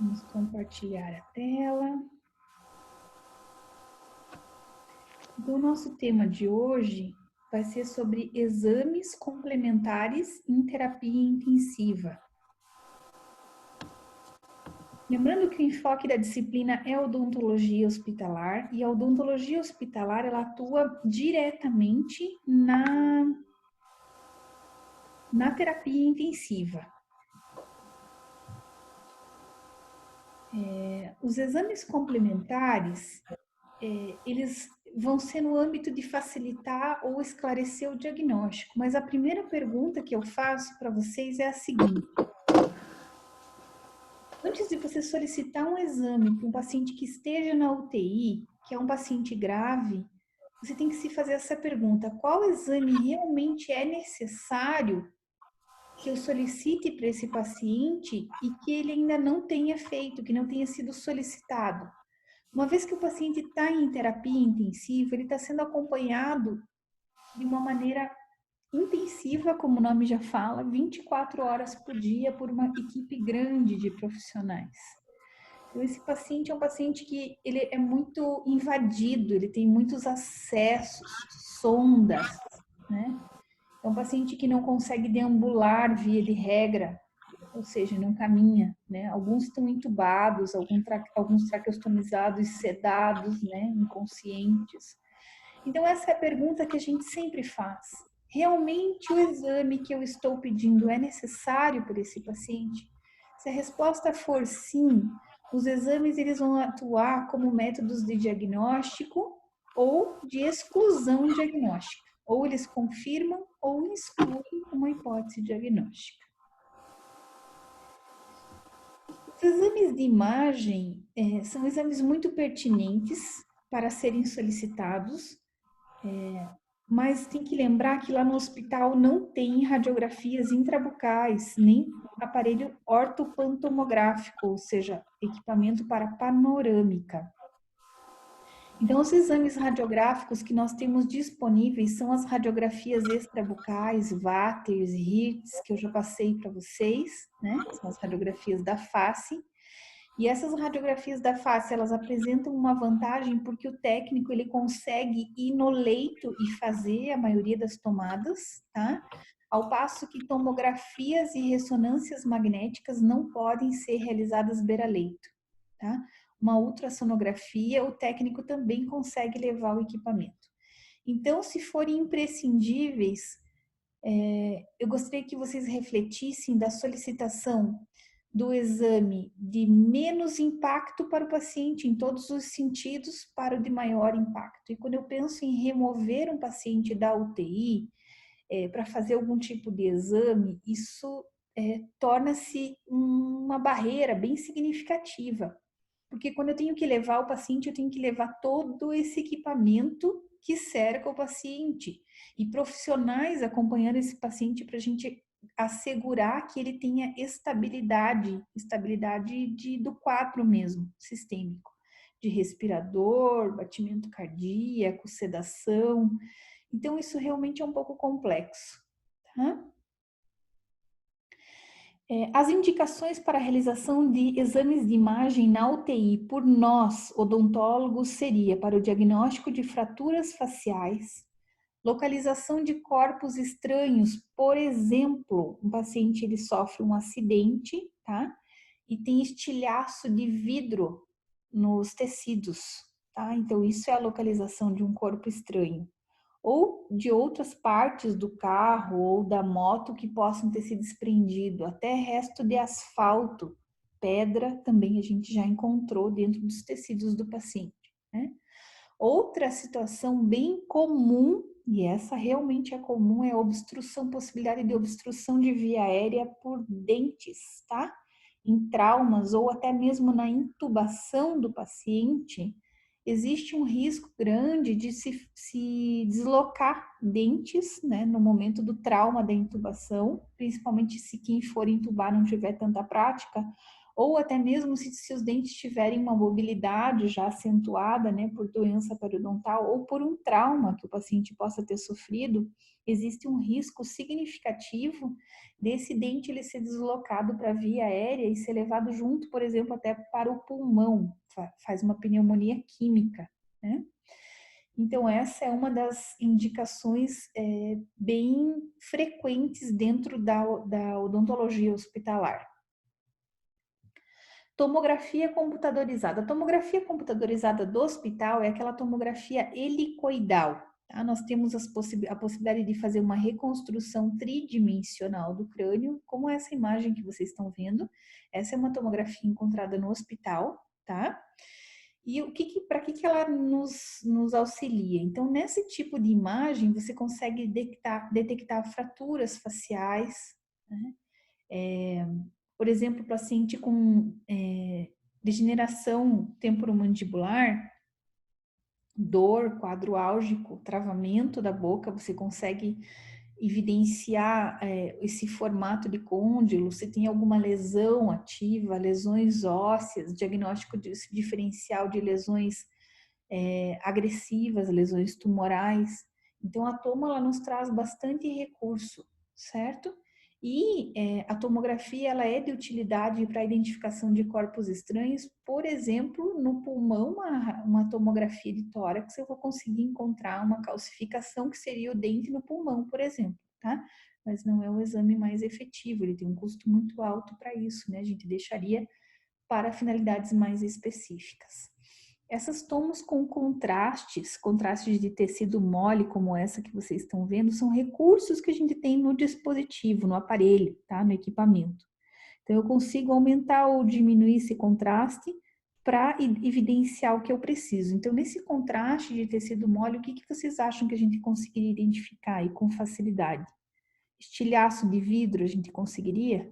Vamos compartilhar a tela. Então, o nosso tema de hoje vai ser sobre exames complementares em terapia intensiva. Lembrando que o enfoque da disciplina é odontologia hospitalar, e a odontologia hospitalar ela atua diretamente na terapia intensiva. Os exames complementares, eles vão ser no âmbito de facilitar ou esclarecer o diagnóstico, mas a primeira pergunta que eu faço para vocês é a seguinte: antes de você solicitar um exame para um paciente que esteja na UTI, que é um paciente grave, você tem que se fazer essa pergunta: qual exame realmente é necessário que eu solicite para esse paciente e que ele ainda não tenha feito, que não tenha sido solicitado? Uma vez que o paciente está em terapia intensiva, ele está sendo acompanhado de uma maneira intensiva, como o nome já fala, 24 horas por dia por uma equipe grande de profissionais. Então, esse paciente é um paciente que ele é muito invadido, ele tem muitos acessos, sondas, né? É um paciente que não consegue deambular via de regra, ou seja, não caminha, né? Alguns estão entubados, alguns traqueostomizados e sedados, né? Inconscientes. Então, essa é a pergunta que a gente sempre faz. Realmente o exame que eu estou pedindo é necessário para esse paciente? Se a resposta for sim, os exames eles vão atuar como métodos de diagnóstico ou de exclusão diagnóstica. Ou eles confirmam ou excluem uma hipótese diagnóstica. Os exames de imagem são exames muito pertinentes para serem solicitados, mas tem que lembrar que lá no hospital não tem radiografias intrabucais, nem aparelho ortopantomográfico, ou seja, equipamento para panorâmica. Então, os exames radiográficos que nós temos disponíveis são as radiografias extrabucais, Vatters e Hertz, que eu já passei para vocês, né? São as radiografias da face. E essas radiografias da face, elas apresentam uma vantagem porque o técnico ele consegue ir no leito e fazer a maioria das tomadas, tá? Ao passo que tomografias e ressonâncias magnéticas não podem ser realizadas beira-leito, tá? Uma ultrassonografia, o técnico também consegue levar o equipamento. Então, se forem imprescindíveis, eu gostaria que vocês refletissem da solicitação do exame de menos impacto para o paciente, em todos os sentidos, para o de maior impacto. E quando eu penso em remover um paciente da UTI para fazer algum tipo de exame, isso torna-se uma barreira bem significativa. Porque quando eu tenho que levar o paciente, eu tenho que levar todo esse equipamento que cerca o paciente e profissionais acompanhando esse paciente para a gente assegurar que ele tenha estabilidade do quadro mesmo, sistêmico, de respirador, batimento cardíaco, sedação. Então, isso realmente é um pouco complexo, tá? As indicações para a realização de exames de imagem na UTI por nós, odontólogos, seria para o diagnóstico de fraturas faciais, localização de corpos estranhos, por exemplo, um paciente ele sofre um acidente, tá? E tem estilhaço de vidro nos tecidos, tá? Então isso é a localização de um corpo estranho. Ou de outras partes do carro ou da moto que possam ter se desprendido, até resto de asfalto, pedra também a gente já encontrou dentro dos tecidos do paciente, né? Outra situação bem comum, e essa realmente é comum, é a obstrução, possibilidade de obstrução de via aérea por dentes, tá? Em traumas ou até mesmo na intubação do paciente, existe um risco grande de se deslocar dentes, né, no momento do trauma da intubação, principalmente se quem for intubar não tiver tanta prática, ou até mesmo se os dentes tiverem uma mobilidade já acentuada, né, por doença periodontal ou por um trauma que o paciente possa ter sofrido, existe um risco significativo desse dente ele ser deslocado para a via aérea e ser levado junto, por exemplo, até para o pulmão, faz uma pneumonia química, né? Então, essa é uma das indicações bem frequentes dentro da odontologia hospitalar. Tomografia computadorizada. A tomografia computadorizada do hospital é aquela tomografia helicoidal. Tá? Nós temos a possibilidade de fazer uma reconstrução tridimensional do crânio, como essa imagem que vocês estão vendo. Essa é uma tomografia encontrada no hospital, tá? E para que ela nos auxilia? Então, nesse tipo de imagem, você consegue detectar fraturas faciais, né? Por exemplo, paciente com degeneração temporomandibular, dor, quadro álgico, travamento da boca, você consegue evidenciar esse formato de côndilo, se tem alguma lesão ativa, lesões ósseas, diagnóstico diferencial de lesões agressivas, lesões tumorais. Então, a toma ela nos traz bastante recurso, certo? E a tomografia ela é de utilidade para a identificação de corpos estranhos, por exemplo, no pulmão, uma tomografia de tórax, eu vou conseguir encontrar uma calcificação que seria o dente no pulmão, por exemplo, tá? Mas não é o exame mais efetivo, ele tem um custo muito alto para isso, né? A gente deixaria para finalidades mais específicas. Essas tomos com contrastes de tecido mole, como essa que vocês estão vendo, são recursos que a gente tem no dispositivo, no aparelho, tá? No equipamento. Então, eu consigo aumentar ou diminuir esse contraste para evidenciar o que eu preciso. Então, nesse contraste de tecido mole, o que vocês acham que a gente conseguiria identificar aí com facilidade? Estilhaço de vidro a gente conseguiria?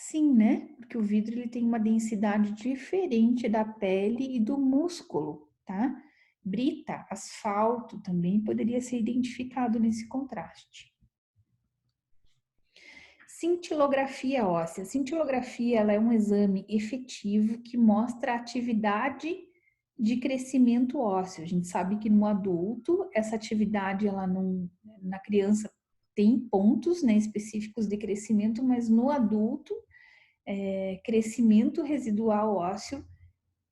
Sim, né? Porque o vidro ele tem uma densidade diferente da pele e do músculo, tá? Brita, asfalto também poderia ser identificado nesse contraste. Cintilografia óssea. Cintilografia ela é um exame efetivo que mostra a atividade de crescimento ósseo. A gente sabe que no adulto essa atividade ela não, na criança tem pontos, né, específicos de crescimento, mas no adulto crescimento residual ósseo,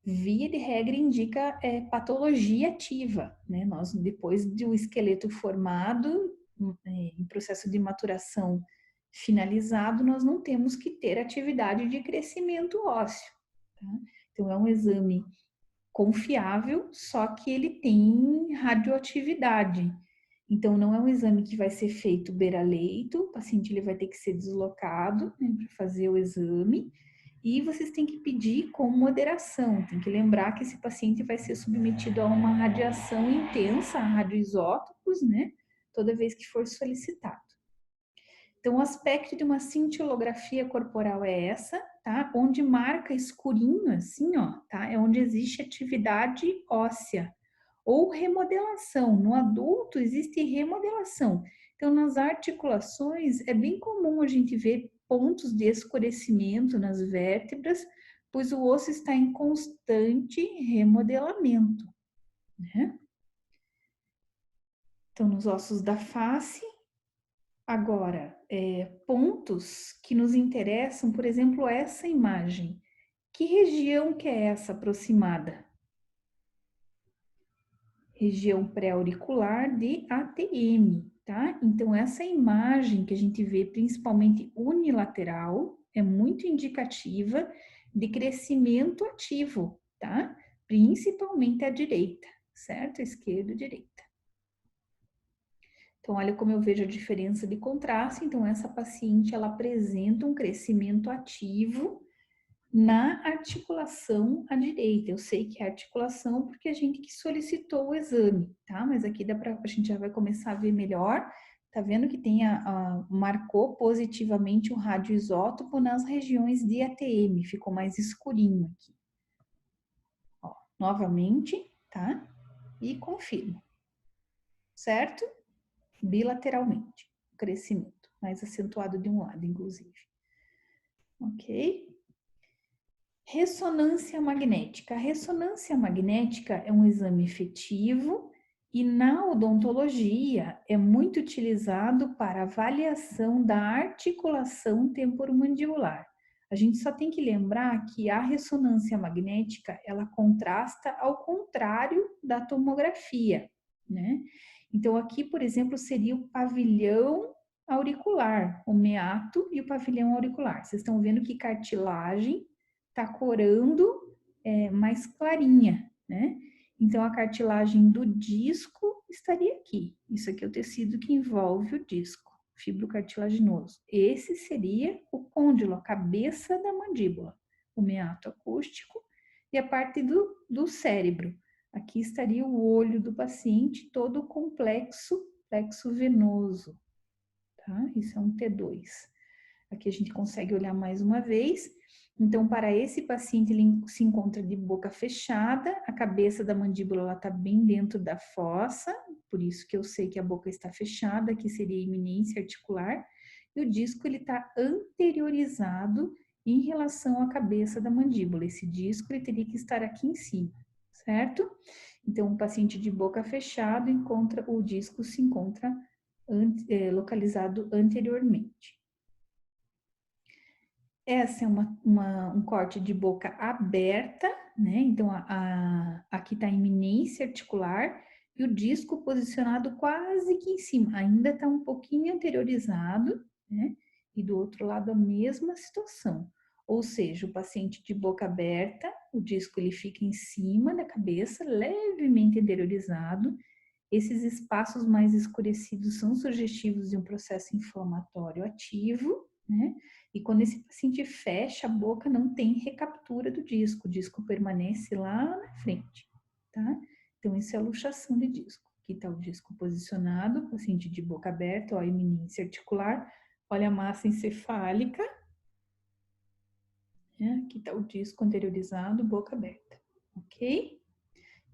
via de regra, indica patologia ativa, né? Nós, depois de um esqueleto formado, em processo de maturação finalizado, nós não temos que ter atividade de crescimento ósseo, tá? Então, é um exame confiável, só que ele tem radioatividade. Então, não é um exame que vai ser feito beira-leito, o paciente ele vai ter que ser deslocado, né, para fazer o exame, e vocês têm que pedir com moderação, tem que lembrar que esse paciente vai ser submetido a uma radiação intensa, a radioisótopos, né, toda vez que for solicitado. Então, o aspecto de uma cintilografia corporal é essa, tá? Onde marca escurinho, assim, ó, tá? É onde existe atividade óssea ou remodelação. No adulto existe remodelação. Então, nas articulações é bem comum a gente ver pontos de escurecimento nas vértebras, pois o osso está em constante remodelamento, né? Então, nos ossos da face, agora, pontos que nos interessam, por exemplo, essa imagem. Que região que é essa aproximada? Região pré-auricular de ATM, tá? Então, essa imagem que a gente vê principalmente unilateral é muito indicativa de crescimento ativo, tá? Principalmente à direita, certo? Esquerda e direita. Então, olha como eu vejo a diferença de contraste. Então, essa paciente, ela apresenta um crescimento ativo na articulação à direita. Eu sei que é articulação porque a gente que solicitou o exame, tá? Mas aqui a gente já vai começar a ver melhor. Tá vendo que tem marcou positivamente o radioisótopo nas regiões de ATM, ficou mais escurinho aqui. Ó, novamente, tá? E confirmo, certo? Bilateralmente, o crescimento, mais acentuado de um lado, inclusive. ok? Ressonância magnética. A ressonância magnética é um exame efetivo e na odontologia é muito utilizado para avaliação da articulação temporomandibular. A gente só tem que lembrar que a ressonância magnética, ela contrasta ao contrário da tomografia, né? Então aqui, por exemplo, seria o pavilhão auricular, o meato e o pavilhão auricular. Vocês estão vendo que cartilagem está corando mais clarinha, né? Então, a cartilagem do disco estaria aqui. Isso aqui é o tecido que envolve o disco, fibrocartilaginoso. Esse seria o côndilo, a cabeça da mandíbula, o meato acústico e a parte do cérebro. Aqui estaria o olho do paciente, todo o complexo, plexo venoso, tá? Isso é um T2. Aqui a gente consegue olhar mais uma vez. Então, para esse paciente, ele se encontra de boca fechada, a cabeça da mandíbula está bem dentro da fossa, por isso que eu sei que a boca está fechada, que seria a iminência articular, e o disco ele está anteriorizado em relação à cabeça da mandíbula. Esse disco ele teria que estar aqui em cima, certo? Então, um paciente de boca fechada encontra, o disco se encontra localizado anteriormente. Essa é um corte de boca aberta, né? Então, aqui está a iminência articular e o disco posicionado quase que em cima. Ainda está um pouquinho anteriorizado, né? E do outro lado a mesma situação. Ou seja, o paciente de boca aberta, o disco ele fica em cima da cabeça, levemente anteriorizado. Esses espaços mais escurecidos são sugestivos de um processo inflamatório ativo, né? E quando esse paciente fecha a boca, não tem recaptura do disco, o disco permanece lá na frente, tá? Então, isso é a luxação de disco. Aqui está o disco posicionado, paciente de boca aberta, ó, a eminência articular, olha a massa encefálica, né? Aqui está o disco anteriorizado, boca aberta, ok?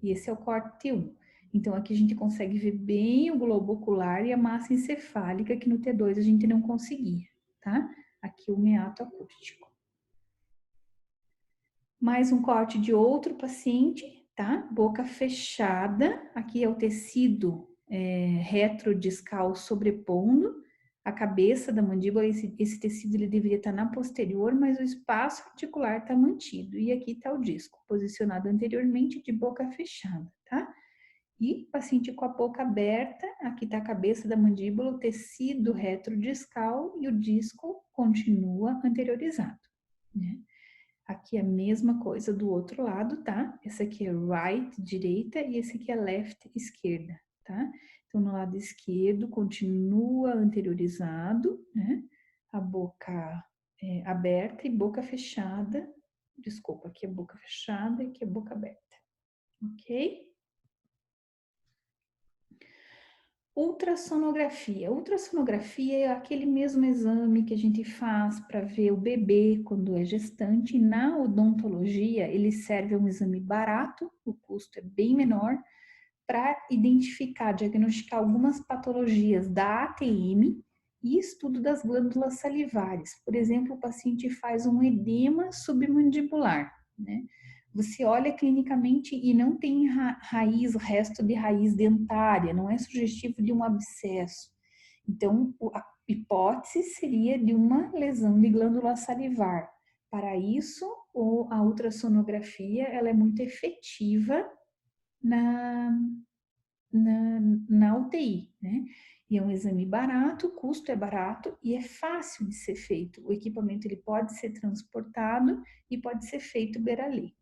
E esse é o corte T1. Então, aqui a gente consegue ver bem o globo ocular e a massa encefálica, que no T2 a gente não conseguia, tá? Aqui o meato acústico. Mais um corte de outro paciente, tá? Boca fechada, aqui é o tecido retrodiscal sobrepondo a cabeça da mandíbula, esse tecido ele deveria estar na posterior, mas o espaço articular está mantido. E aqui está o disco, posicionado anteriormente de boca fechada, tá? E paciente com a boca aberta, aqui está a cabeça da mandíbula, o tecido retrodiscal e o disco continua anteriorizado, né? Aqui é a mesma coisa do outro lado, tá? Essa aqui é right, direita, e esse aqui é left, esquerda, tá? Então, no lado esquerdo, continua anteriorizado, né? A boca aberta e boca fechada. Desculpa, aqui é boca fechada e aqui é boca aberta, ok? Ultrassonografia. Ultrassonografia é aquele mesmo exame que a gente faz para ver o bebê quando é gestante. Na odontologia, ele serve a um exame barato, o custo é bem menor, para identificar, diagnosticar algumas patologias da ATM e estudo das glândulas salivares. Por exemplo, o paciente faz um edema submandibular, né? Você olha clinicamente e não tem raiz, resto de raiz dentária, não é sugestivo de um abscesso. Então, a hipótese seria de uma lesão de glândula salivar. Para isso, a ultrassonografia ela é muito efetiva na, na UTI, né? E é um exame barato, o custo é barato e é fácil de ser feito. O equipamento ele pode ser transportado e pode ser feito beira-leito.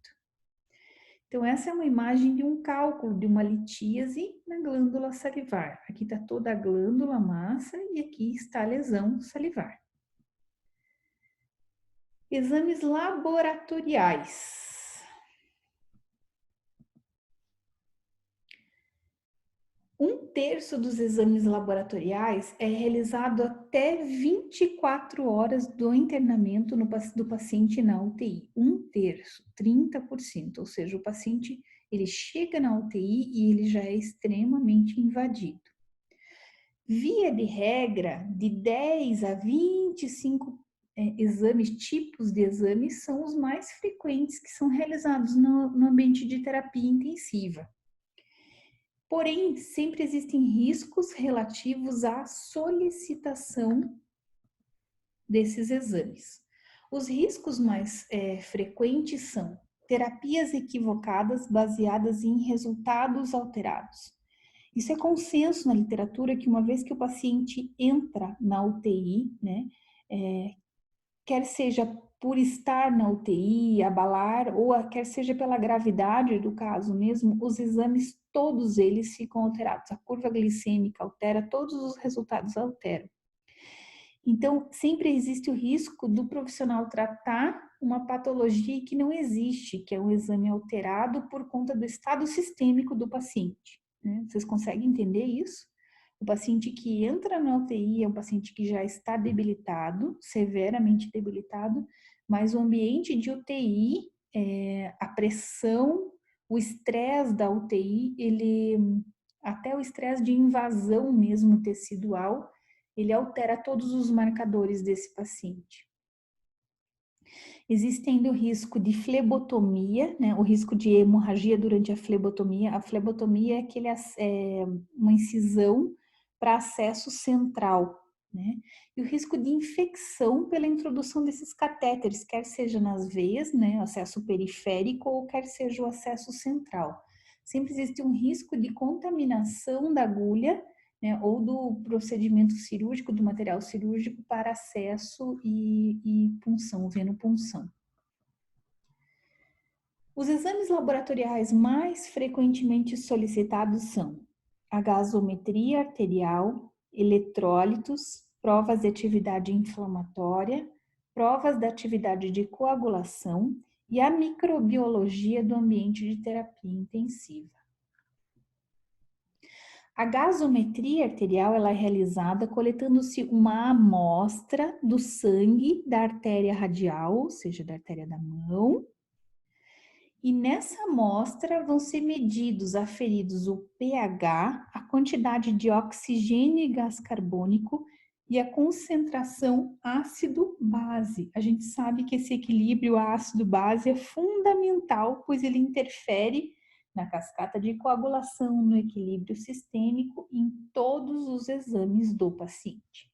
Então, essa é uma imagem de um cálculo de uma litíase na glândula salivar. Aqui está toda a glândula, a massa, e aqui está a lesão salivar. Exames laboratoriais. Um terço dos exames laboratoriais é realizado até 24 horas do internamento do paciente na UTI. Um terço, 30%, ou seja, o paciente ele chega na UTI e ele já é extremamente invadido. Via de regra, de 10 a 25 exames, tipos de exames, são os mais frequentes que são realizados no ambiente de terapia intensiva. Porém, sempre existem riscos relativos à solicitação desses exames. Os riscos mais frequentes são terapias equivocadas baseadas em resultados alterados. Isso é consenso na literatura que uma vez que o paciente entra na UTI, né, quer seja por estar na UTI, abalar, ou quer seja pela gravidade do caso mesmo, os exames, todos eles ficam alterados. A curva glicêmica altera, todos os resultados alteram. Então, sempre existe o risco do profissional tratar uma patologia que não existe, que é um exame alterado por conta do estado sistêmico do paciente. Né? Vocês conseguem entender isso? O paciente que entra na UTI é um paciente que já está debilitado, severamente debilitado, mas o ambiente de UTI, a pressão, o estresse da UTI, até o estresse de invasão mesmo tecidual, ele altera todos os marcadores desse paciente. Existe ainda o risco de flebotomia, né? O risco de hemorragia durante a flebotomia. A flebotomia é uma incisão para acesso central, né? E o risco de infecção pela introdução desses catéteres, quer seja nas veias, né? O acesso periférico, ou quer seja o acesso central. Sempre existe um risco de contaminação da agulha, né, ou do procedimento cirúrgico, do material cirúrgico para acesso e punção, venopunção. Os exames laboratoriais mais frequentemente solicitados são a gasometria arterial, eletrólitos, provas de atividade inflamatória, provas da atividade de coagulação e a microbiologia do ambiente de terapia intensiva. A gasometria arterial ela é realizada coletando-se uma amostra do sangue da artéria radial, ou seja, da artéria da mão, e nessa amostra vão ser medidos, aferidos o pH, a quantidade de oxigênio e gás carbônico e a concentração ácido-base. A gente sabe que esse equilíbrio ácido-base é fundamental, pois ele interfere na cascata de coagulação, no equilíbrio sistêmico, em todos os exames do paciente.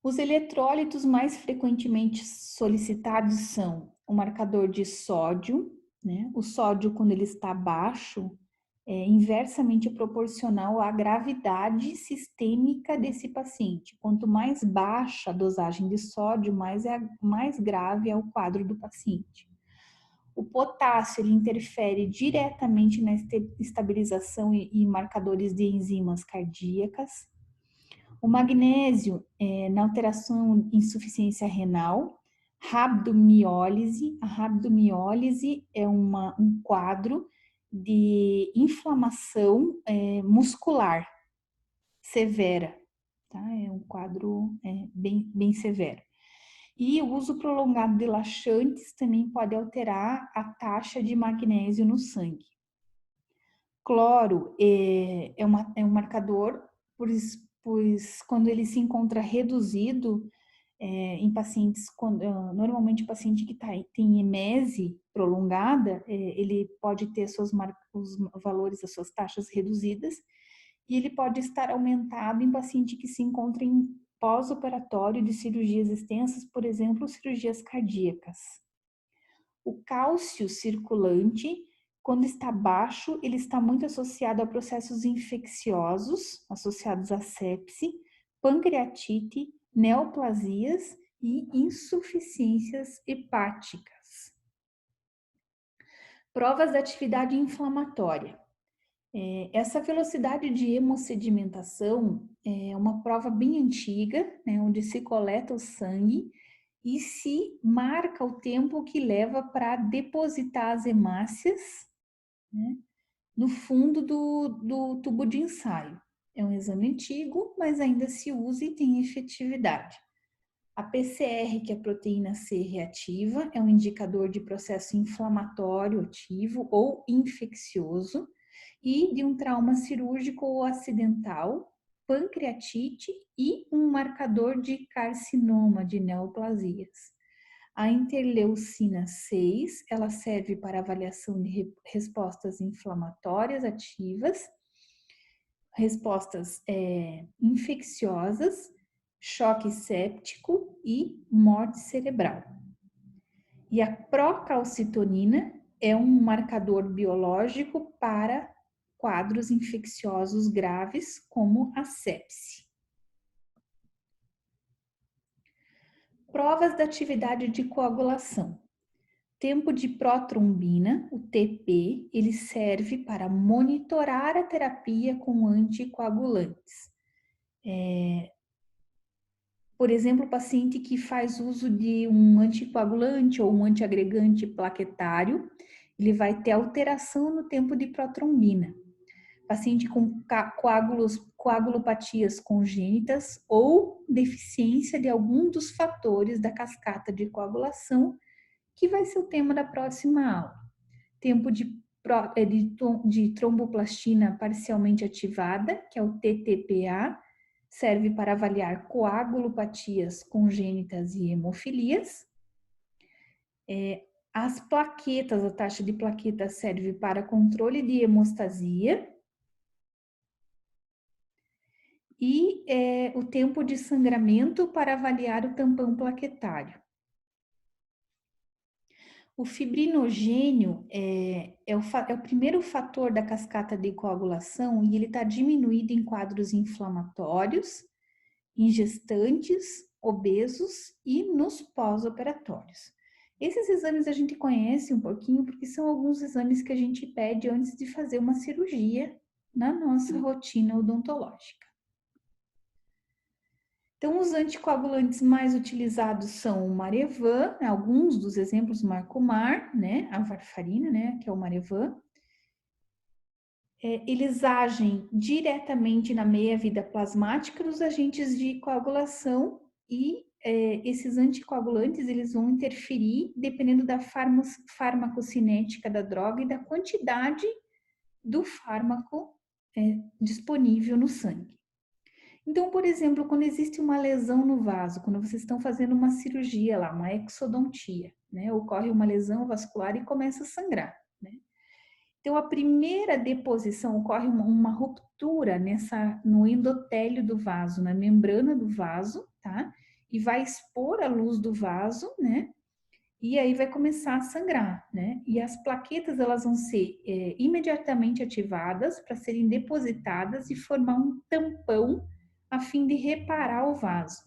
Os eletrólitos mais frequentemente solicitados são o marcador de sódio, né? O sódio, quando ele está baixo, é inversamente proporcional à gravidade sistêmica desse paciente. Quanto mais baixa a dosagem de sódio, mais grave é o quadro do paciente. O potássio ele interfere diretamente na estabilização e marcadores de enzimas cardíacas. O magnésio na alteração em insuficiência renal, rabdomiólise. A rabdomiólise é um quadro de inflamação muscular severa, tá? É um quadro bem severo. E o uso prolongado de laxantes também pode alterar a taxa de magnésio no sangue. Cloro é um marcador, pois quando ele se encontra reduzido em pacientes, normalmente o paciente que tem emese prolongada, ele pode ter os valores das suas taxas reduzidas, e ele pode estar aumentado em paciente que se encontra em pós-operatório de cirurgias extensas, por exemplo, cirurgias cardíacas. O cálcio circulante, quando está baixo, ele está muito associado a processos infecciosos, associados à sepse, pancreatite, neoplasias e insuficiências hepáticas. Provas da atividade inflamatória. Essa velocidade de hemossedimentação é uma prova bem antiga, né, onde se coleta o sangue e se marca o tempo que leva para depositar as hemácias, né, no fundo do tubo de ensaio. É um exame antigo, mas ainda se usa e tem efetividade. A PCR, que é a proteína C reativa, é um indicador de processo inflamatório ativo ou infeccioso e de um trauma cirúrgico ou acidental. pancreatite e um marcador de carcinoma de neoplasias. A interleucina 6, ela serve para avaliação de respostas inflamatórias ativas, respostas infecciosas, choque séptico e morte cerebral. E a procalcitonina é um marcador biológico para quadros infecciosos graves, como a sepse. Provas da atividade de coagulação. Tempo de protrombina, o TP, ele serve para monitorar a terapia com anticoagulantes. Por exemplo, o paciente que faz uso de um anticoagulante ou um antiagregante plaquetário, ele vai ter alteração no tempo de protrombina. Paciente com coagulopatias congênitas ou deficiência de algum dos fatores da cascata de coagulação, que vai ser o tema da próxima aula. Tempo de tromboplastina parcialmente ativada, que é o TTPA, serve para avaliar coagulopatias congênitas e hemofilias. As plaquetas, a taxa de plaquetas serve para controle de hemostasia. E o tempo de sangramento para avaliar o tampão plaquetário. O fibrinogênio é o primeiro fator da cascata de coagulação e ele está diminuído em quadros inflamatórios, em gestantes, obesos e nos pós-operatórios. Esses exames a gente conhece um pouquinho porque são alguns exames que a gente pede antes de fazer uma cirurgia na nossa rotina odontológica. Então, os anticoagulantes mais utilizados são o Marevan, alguns dos exemplos Marcomar, né, a varfarina, né, que é o Marevan. Eles agem diretamente na meia-vida plasmática dos agentes de coagulação e esses anticoagulantes, eles vão interferir dependendo da farmacocinética da droga e da quantidade do fármaco disponível no sangue. Então, por exemplo, quando existe uma lesão no vaso, quando vocês estão fazendo uma cirurgia lá, uma exodontia, né? Ocorre uma lesão vascular e começa a sangrar, né? Então, a primeira deposição ocorre uma ruptura no endotélio do vaso, na membrana do vaso, tá? E vai expor a luz do vaso, né? E aí vai começar a sangrar, né? E as plaquetas, elas vão ser imediatamente ativadas para serem depositadas e formar um tampão a fim de reparar o vaso.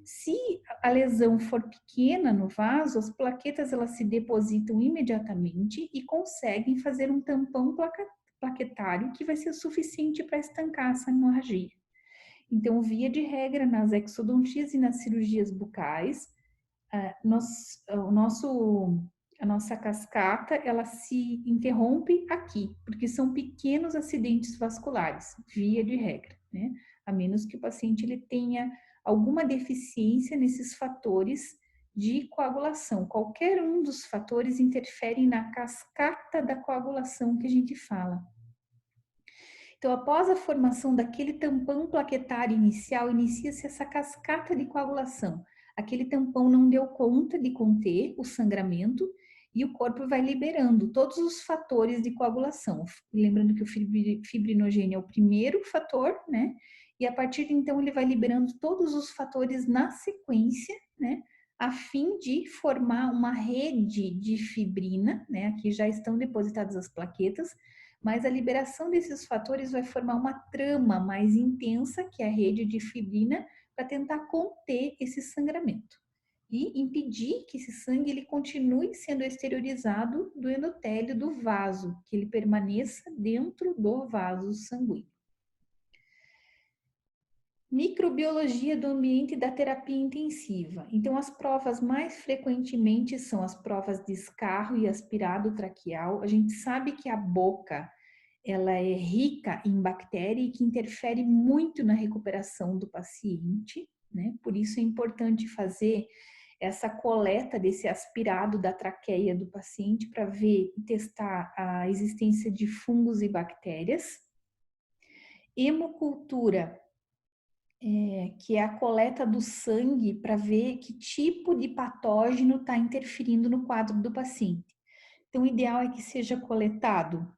Se a lesão for pequena no vaso, as plaquetas elas se depositam imediatamente e conseguem fazer um tampão plaquetário que vai ser suficiente para estancar essa hemorragia. Então, via de regra, nas exodontias e nas cirurgias bucais, a nossa cascata ela se interrompe aqui, porque são pequenos acidentes vasculares, via de regra, né? A menos que o paciente ele tenha alguma deficiência nesses fatores de coagulação. Qualquer um dos fatores interfere na cascata da coagulação que a gente fala. Então, após a formação daquele tampão plaquetário inicial, inicia-se essa cascata de coagulação. Aquele tampão não deu conta de conter o sangramento e o corpo vai liberando todos os fatores de coagulação. Lembrando que o fibrinogênio é o primeiro fator, né? E a partir de então ele vai liberando todos os fatores na sequência, né? A fim de formar uma rede de fibrina, né? Aqui já estão depositadas as plaquetas, mas a liberação desses fatores vai formar uma trama mais intensa, que é a rede de fibrina, para tentar conter esse sangramento e impedir que esse sangue ele continue sendo exteriorizado do endotélio do vaso, que ele permaneça dentro do vaso sanguíneo. Microbiologia do ambiente da terapia intensiva. Então, as provas mais frequentemente são as provas de escarro e aspirado traqueal. A gente sabe que a boca ela é rica em bactéria e que interfere muito na recuperação do paciente, né? Por isso é importante fazer essa coleta desse aspirado da traqueia do paciente para ver e testar a existência de fungos e bactérias. Hemocultura que é a coleta do sangue para ver que tipo de patógeno está interferindo no quadro do paciente. Então, o ideal é que seja coletado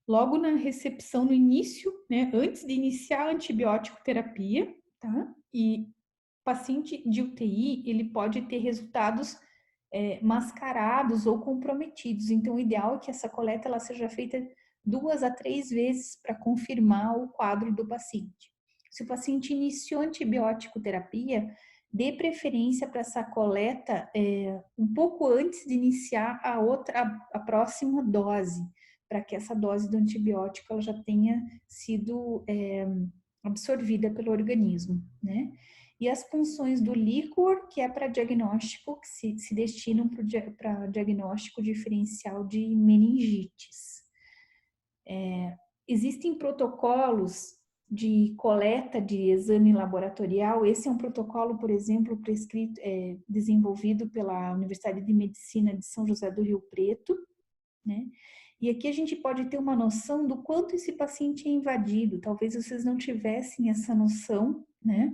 logo na recepção, no início, né, antes de iniciar a antibiótico terapia, tá? E o paciente de UTI, ele pode ter resultados mascarados ou comprometidos. Então, o ideal é que essa coleta ela seja feita 2 a 3 vezes para confirmar o quadro do paciente. Se o paciente iniciou antibiótico terapia, dê preferência para essa coleta um pouco antes de iniciar a próxima dose, para que essa dose do antibiótico ela já tenha sido absorvida pelo organismo, né? E as punções do líquor, que é para diagnóstico, que se destinam para diagnóstico diferencial de meningites. Existem protocolos de coleta de exame laboratorial. Esse é um protocolo, por exemplo, desenvolvido pela Universidade de Medicina de São José do Rio Preto, né? E aqui a gente pode ter uma noção do quanto esse paciente é invadido. Talvez vocês não tivessem essa noção, né?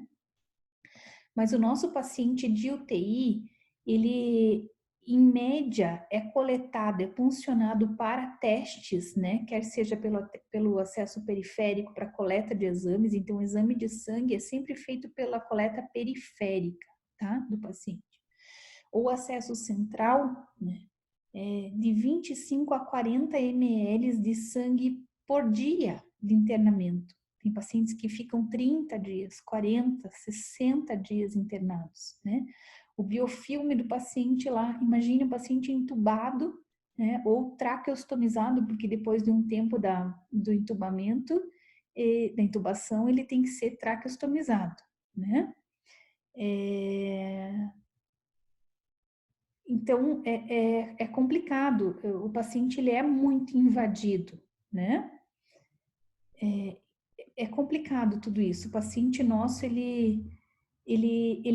Mas o nosso paciente de UTI, ele, em média, é coletado, é puncionado para testes, né? Quer seja pelo acesso periférico para coleta de exames. Então, o exame de sangue é sempre feito pela coleta periférica, tá? Do paciente. O acesso central, né? De 25 a 40 ml de sangue por dia de internamento. Tem pacientes que ficam 30 dias, 40, 60 dias internados, né? O biofilme do paciente lá, imagine o paciente entubado, né? Ou traqueostomizado, porque depois de um tempo do entubamento, da intubação, ele tem que ser traqueostomizado, né? Então, é complicado. O paciente, ele é muito invadido, né? É complicado tudo isso. O paciente nosso, ele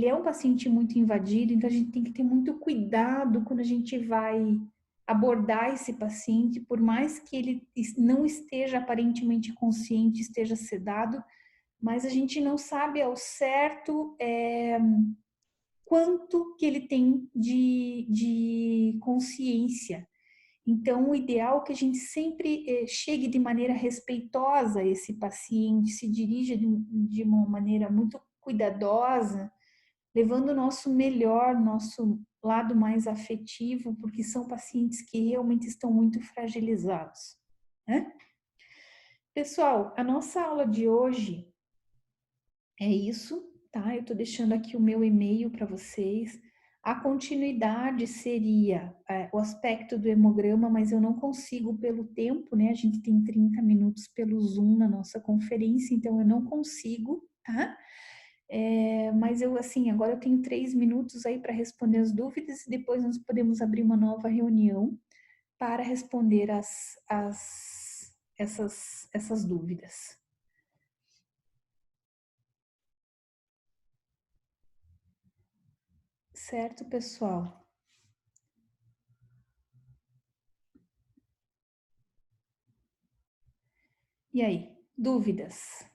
é um paciente muito invadido, então a gente tem que ter muito cuidado quando a gente vai abordar esse paciente, por mais que ele não esteja aparentemente consciente, esteja sedado, mas a gente não sabe ao certo quanto que ele tem de consciência. Então, o ideal é que a gente sempre chegue de maneira respeitosa a esse paciente, se dirija de uma maneira muito cuidadosa, levando o nosso melhor, nosso lado mais afetivo, porque são pacientes que realmente estão muito fragilizados, né? Pessoal, a nossa aula de hoje é isso, tá? Eu tô deixando aqui o meu e-mail para vocês. A continuidade seria o aspecto do hemograma, mas eu não consigo pelo tempo, né? A gente tem 30 minutos pelo Zoom na nossa conferência, então eu não consigo, tá? Mas eu, assim, agora eu tenho 3 minutos aí para responder as dúvidas e depois nós podemos abrir uma nova reunião para responder essas dúvidas. Certo, pessoal? E aí, dúvidas?